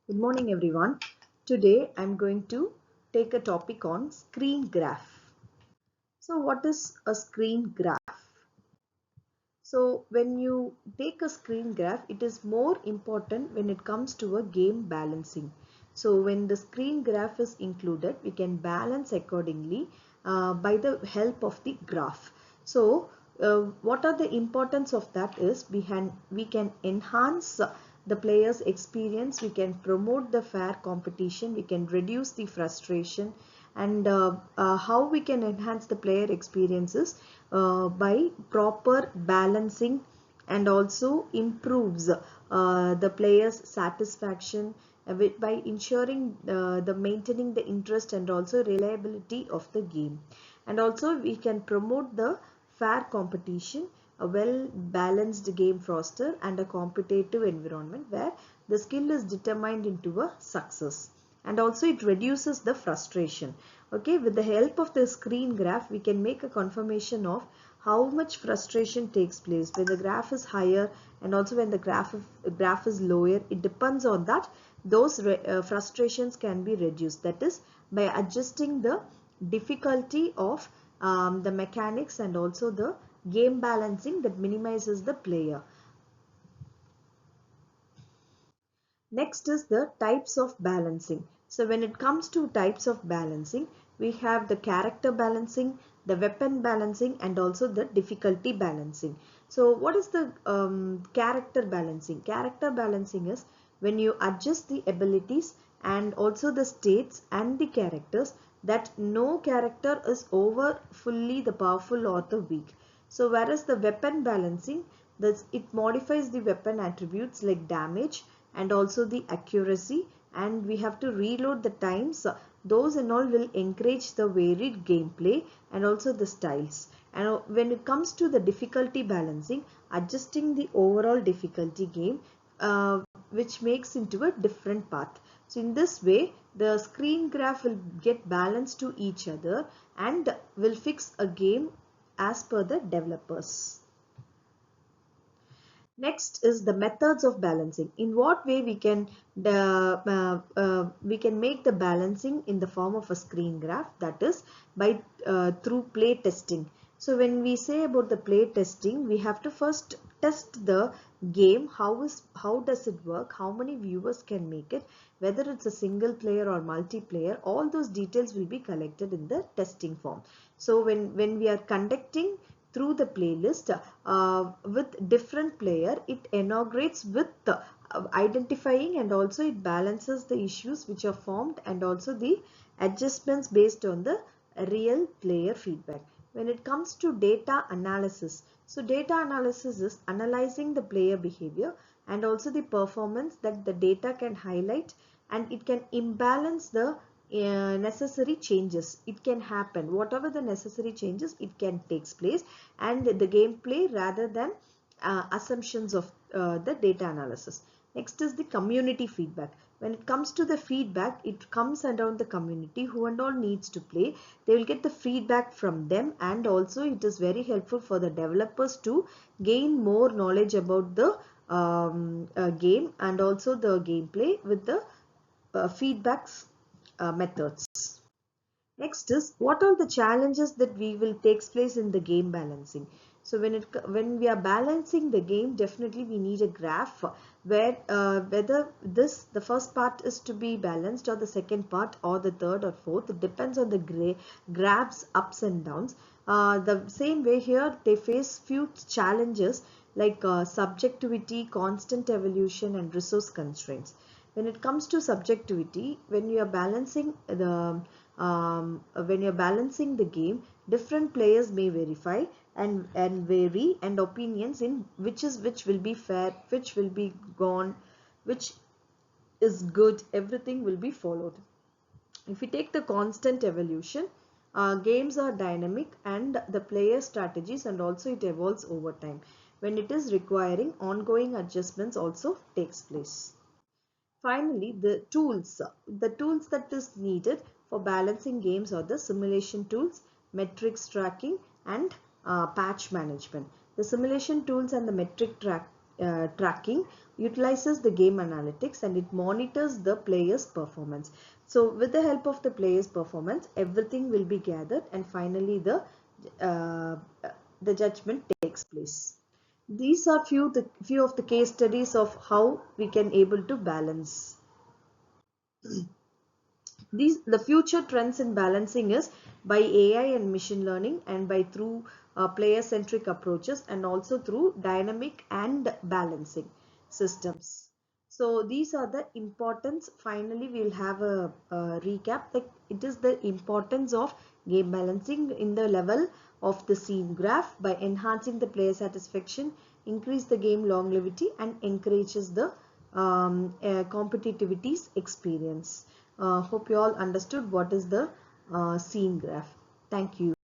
Good morning everyone. Today I'm going to take a topic on screen graph. So what is a screen graph? So when you take a screen graph, it is more important when it comes to a game balancing. So when the screen graph is included, we can balance accordingly by the help of the graph. So what are the importance of that is we can enhance the player's experience, we can promote the fair competition, we can reduce the frustration, and how we can enhance the player experiences by proper balancing, and also improves the player's satisfaction by ensuring the maintaining the interest and also reliability of the game. And also we can promote the fair competition, a well balanced game roster and a competitive environment where the skill is determined into a success. And also it reduces the frustration. Okay, with the help of the screen graph we can make a confirmation of how much frustration takes place when the graph is higher and also when the graph is lower. It depends on that. Those frustrations can be reduced, that is by adjusting the difficulty of the mechanics and also the game balancing that minimizes the player. Next is the types of balancing. So when it comes to types of balancing, we have the character balancing, the weapon balancing, and also the difficulty balancing. So what is the character balancing? Character balancing is when you adjust the abilities and also the states and the characters, that no character is over fully the powerful or the weak. So whereas the weapon balancing, it modifies the weapon attributes like damage and also the accuracy, and we have to reload the times. Those and all will encourage the varied gameplay and also the styles. And when it comes to the difficulty balancing, adjusting the overall difficulty game, which makes into a different path. So in this way the screen graph will get balanced to each other and will fix a game as per the developers. Next is the methods of balancing. In what way we can make the balancing in the form of a screen graph, that is by through play testing. So when we say about the play testing, we have to first test the game. How does it work? How many viewers can make it? Whether it's a single player or multiplayer, all those details will be collected in the testing form. So when we are conducting through the playlist with different player, it inaugurates with identifying, and also it balances the issues which are formed and also the adjustments based on the real player feedback. When it comes to data analysis, so data analysis is analyzing the player behavior and also the performance that the data can highlight, and it can imbalance the necessary changes. It can happen, whatever the necessary changes, it can takes place, and the gameplay rather than assumptions of the data analysis. Next is the community feedback. When it comes to the feedback, it comes around the community who and all needs to play. They will get the feedback from them, and also it is very helpful for the developers to gain more knowledge about the game and also the gameplay with the feedbacks methods. Next is what are the challenges that we will takes place in the game balancing. So when we are balancing the game, definitely we need a graph where whether the first part is to be balanced or the second part or the third or fourth. It depends on the graph's ups and downs. The same way here they face few challenges like subjectivity, constant evolution, and resource constraints. When it comes to subjectivity, when you're balancing the game, different players may verify and vary, and opinions in which will be fair, which will be gone, which is good, everything will be followed. If we take the constant evolution, games are dynamic and the player strategies, and also it evolves over time. When it is requiring ongoing adjustments also takes place. Finally, the tools that is needed for balancing games are the simulation tools, metrics tracking, and patch management. The simulation tools and the tracking, utilizes the game analytics, and it monitors the player's performance. So with the help of the player's performance, everything will be gathered, and finally uh, the judgment takes place. These are few of the case studies of how we can able to balance. The future trends in balancing is by AI and machine learning, and by through player centric approaches, and also through dynamic and balancing systems. So these are the importance. Finally, we will have a recap. Like, it is the importance of game balancing in the level of the scene graph by enhancing the player satisfaction, increase the game longevity, and encourages the competitivity's experience. Hope you all understood what is the scene graph. Thank you.